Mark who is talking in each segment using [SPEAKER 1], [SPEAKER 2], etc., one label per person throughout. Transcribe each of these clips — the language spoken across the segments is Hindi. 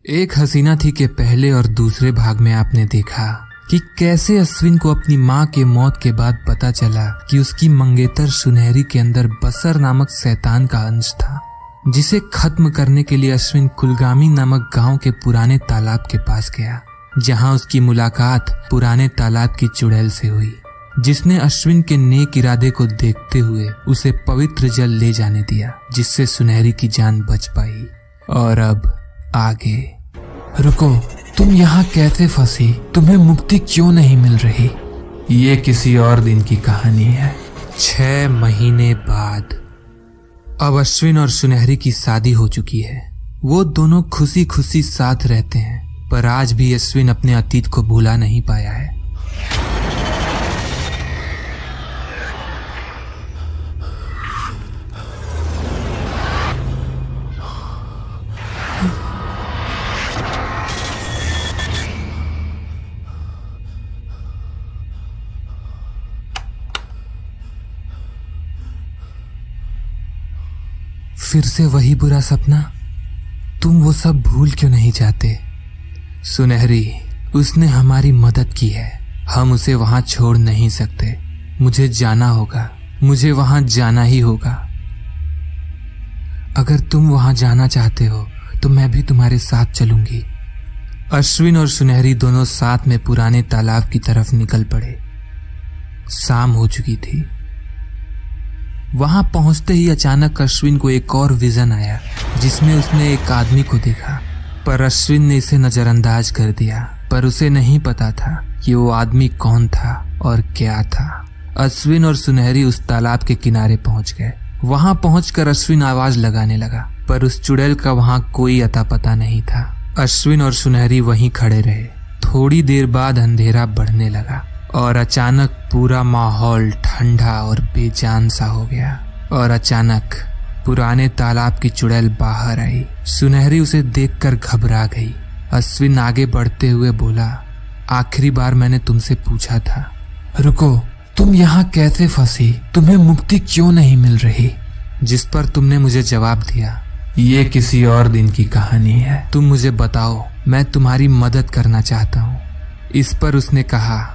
[SPEAKER 1] एक हसीना थी के पहले और दूसरे भाग में आपने देखा कि कैसे अश्विन को अपनी माँ के मौत के बाद पता चला कि उसकी मंगेतर सुनहरी के अंदर बसर नामक शैतान का अंश था, जिसे खत्म करने के लिए अश्विन कुलगामी नामक गांव के पुराने तालाब के पास गया, जहां उसकी मुलाकात पुराने तालाब की चुड़ैल से हुई, जिसने अश्विन के नेक इरादे को देखते हुए उसे पवित्र जल ले जाने दिया, जिससे सुनहरी की जान बच पाई। और अब आगे। रुको, तुम यहाँ कैसे फंसी? तुम्हें मुक्ति क्यों नहीं मिल रही? ये किसी और दिन की कहानी है। 6 महीने बाद अब अश्विन और सुनहरी की शादी हो चुकी है। वो दोनों खुशी खुशी साथ रहते हैं, पर आज भी अश्विन अपने अतीत को भुला नहीं पाया है। फिर से वही बुरा सपना? तुम वो सब भूल क्यों नहीं जाते? सुनहरी, उसने हमारी मदद की है, हम उसे वहां छोड़ नहीं सकते। मुझे जाना होगा, मुझे वहां जाना ही होगा। अगर तुम वहां जाना चाहते हो तो मैं भी तुम्हारे साथ चलूंगी। अश्विन और सुनहरी दोनों साथ में पुराने तालाब की तरफ निकल पड़े। शाम हो चुकी थी। वहां पहुंचते ही अचानक अश्विन को एक और विजन आया, जिसमें उसने एक आदमी को देखा, पर अश्विन ने इसे नजरअंदाज कर दिया। पर उसे नहीं पता था कि वो आदमी कौन था और क्या था। अश्विन और सुनहरी उस तालाब के किनारे पहुंच गए। वहां पहुंचकर अश्विन आवाज लगाने लगा, पर उस चुड़ैल का वहां कोई अता पता नहीं था। अश्विन और सुनहरी वहीं खड़े रहे। थोड़ी देर बाद अंधेरा बढ़ने लगा और अचानक पूरा माहौल ठंडा और बेजान सा हो गया। और अचानक पुराने तालाब की चुड़ैल बाहर आई। सुनहरी उसे देखकर घबरा गई। अश्विन आगे बढ़ते हुए बोला, आखिरी बार मैंने तुमसे पूछा था। रुको, तुम यहाँ कैसे फंसी? तुम्हें मुक्ति क्यों नहीं मिल रही? जिस पर तुमने मुझे जवाब दिया, ये किसी और दिन की कहानी है। तुम मुझे बताओ, मैं तुम्हारी मदद करना चाहता हूँ। इस पर उसने कहा,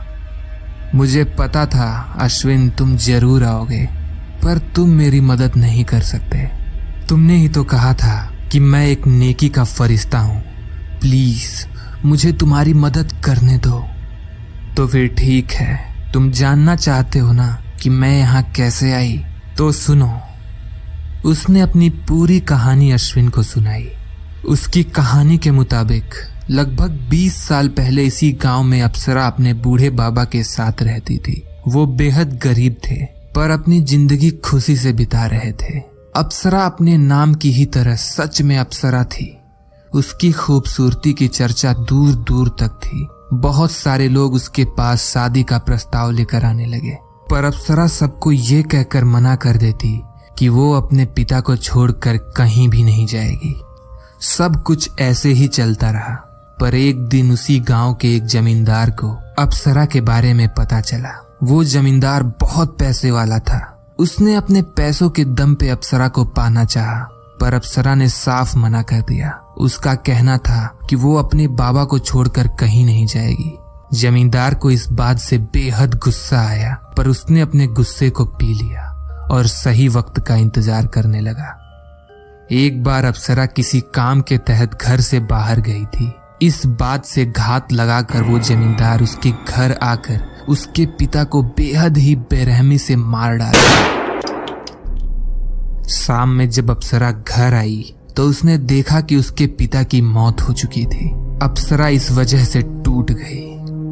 [SPEAKER 1] मुझे पता था अश्विन तुम जरूर आओगे, पर तुम मेरी मदद नहीं कर सकते। तुमने ही तो कहा था कि मैं एक नेकी का फरिश्ता हूँ। प्लीज मुझे तुम्हारी मदद करने दो। तो फिर ठीक है, तुम जानना चाहते हो ना कि मैं यहाँ कैसे आई? तो सुनो। उसने अपनी पूरी कहानी अश्विन को सुनाई। उसकी कहानी के मुताबिक लगभग 20 साल पहले इसी गांव में अप्सरा अपने बूढ़े बाबा के साथ रहती थी। वो बेहद गरीब थे, पर अपनी जिंदगी खुशी से बिता रहे थे। अप्सरा अपने नाम की ही तरह सच में अप्सरा थी। उसकी खूबसूरती की चर्चा दूर दूर तक थी। बहुत सारे लोग उसके पास शादी का प्रस्ताव लेकर आने लगे, पर अप्सरा सबको ये कहकर मना कर देती कि वो अपने पिता को छोड़कर कहीं भी नहीं जाएगी। सब कुछ ऐसे ही चलता रहा, पर एक दिन उसी गांव के एक जमींदार को अप्सरा के बारे में पता चला। वो जमींदार बहुत पैसे वाला था। उसने अपने पैसों के दम पे अप्सरा को पाना चाहा, पर अप्सरा ने साफ मना कर दिया। उसका कहना था कि वो अपने बाबा को छोड़कर कहीं नहीं जाएगी। जमींदार को इस बात से बेहद गुस्सा आया, पर उसने अपने गुस्से को पी लिया और सही वक्त का इंतजार करने लगा। एक बार अप्सरा किसी काम के तहत घर से बाहर गई थी। इस बात से घात लगाकर वो जमींदार उसके घर आकर उसके पिता को बेहद ही बेरहमी से मार डाला। शाम में जब अप्सरा घर आई तो उसने देखा कि उसके पिता की मौत हो चुकी थी। अप्सरा इस वजह से टूट गई।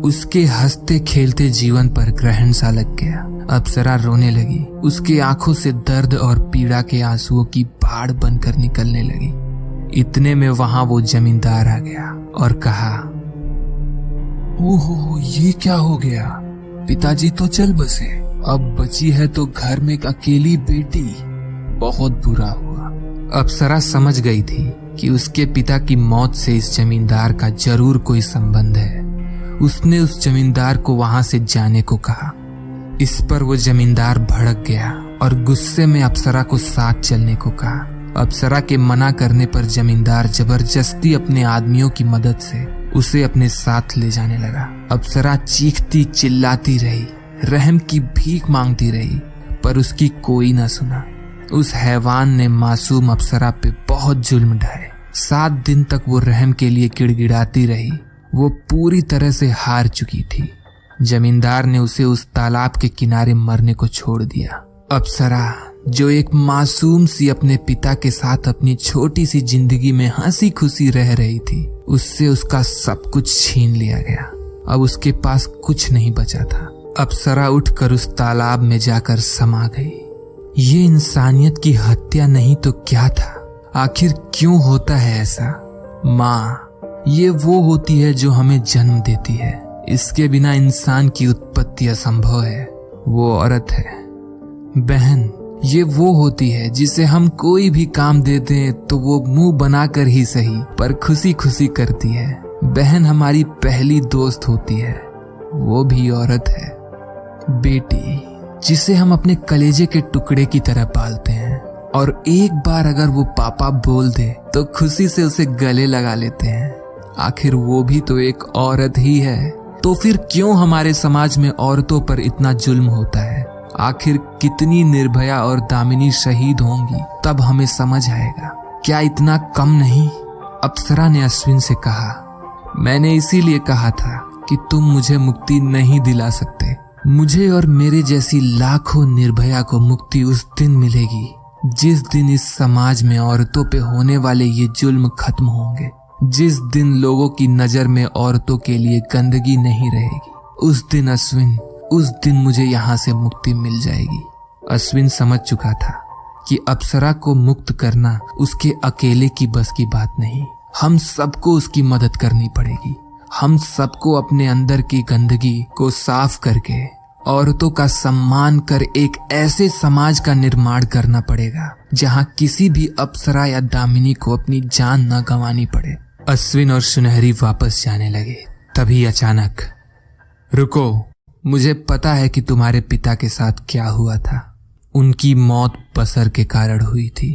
[SPEAKER 1] उसके हंसते खेलते जीवन पर ग्रहण सा लग गया। अप्सरा रोने लगी। उसकी आंखों से दर्द और पीड़ा के आंसुओं की बाढ़ बनकर निकलने लगी। इतने में वहां वो जमींदार आ गया और कहा, ओहो, ये क्या हो गया? पिताजी तो चल बसे, अब बची है तो घर में एक अकेली बेटी। बहुत बुरा हुआ। अप्सरा समझ गई थी कि उसके पिता की मौत से इस जमींदार का जरूर कोई संबंध है। उसने उस जमींदार को वहां से जाने को कहा। इस पर वो जमींदार भड़क गया और गुस्से में अप्सरा को साथ चलने को कहा। अप्सरा के मना करने पर जमींदार जबरदस्ती अपने आदमियों की मदद से उसे अपने साथ ले जाने लगा। अप्सरा चीखती चिल्लाती रही, रहम की भीख मांगती रही, पर उसकी कोई न सुना। उस हैवान ने मासूम अप्सरा पे बहुत जुल्म ढाए। 7 दिन तक वो रहम के लिए गिड़गिड़ाती रही। वो पूरी तरह से हार चुकी थी। जमींदार ने उसे उस तालाब के किनारे मरने को छोड़ दिया। अप्सरा जो एक मासूम सी अपने पिता के साथ अपनी छोटी सी जिंदगी में हंसी खुशी रह रही थी, उससे उसका सब कुछ छीन लिया गया। अब उसके पास कुछ नहीं बचा था। अप्सरा उठकर उस तालाब में जाकर समा गई। ये इंसानियत की हत्या नहीं तो क्या था? आखिर क्यों होता है ऐसा? माँ ये वो होती है जो हमें जन्म देती है। इसके बिना इंसान की उत्पत्ति असंभव है। वो औरत है। बहन ये वो होती है जिसे हम कोई भी काम दे दें तो वो मुंह बनाकर ही सही पर खुशी खुशी करती है। बहन हमारी पहली दोस्त होती है। वो भी औरत है। बेटी जिसे हम अपने कलेजे के टुकड़े की तरह पालते हैं और एक बार अगर वो पापा बोल दे तो खुशी से उसे गले लगा लेते हैं। आखिर वो भी तो एक औरत ही है। तो फिर क्यों हमारे समाज में औरतों पर इतना जुल्म होता है? आखिर कितनी निर्भया और दामिनी शहीद होंगी तब हमें समझ आएगा। क्या इतना कम नहीं? अप्सरा ने अश्विन से कहा, मैंने इसीलिए कहा था कि तुम मुझे मुक्ति नहीं दिला सकते। मुझे और मेरे जैसी लाखों निर्भया को मुक्ति उस दिन मिलेगी जिस दिन इस समाज में औरतों पे होने वाले ये जुल्म खत्म होंगे। जिस दिन लोगों की नजर में औरतों के लिए गंदगी नहीं रहेगी। उस दिन अश्विन, उस दिन मुझे यहाँ से मुक्ति मिल जाएगी। अश्विन समझ चुका था कि अप्सरा को मुक्त करना उसके अकेले की बस की बात नहीं। हम सबको उसकी मदद करनी पड़ेगी। हम सबको अपने अंदर की गंदगी को साफ करके औरतों का सम्मान कर एक ऐसे समाज का निर्माण करना पड़ेगा जहाँ किसी भी अप्सरा या दामिनी को अपनी जान न गंवानी पड़े। अश्विन और सुनहरी वापस जाने लगे। तभी अचानक, रुको, मुझे पता है कि तुम्हारे पिता के साथ क्या हुआ था। उनकी मौत बसर के कारण हुई थी।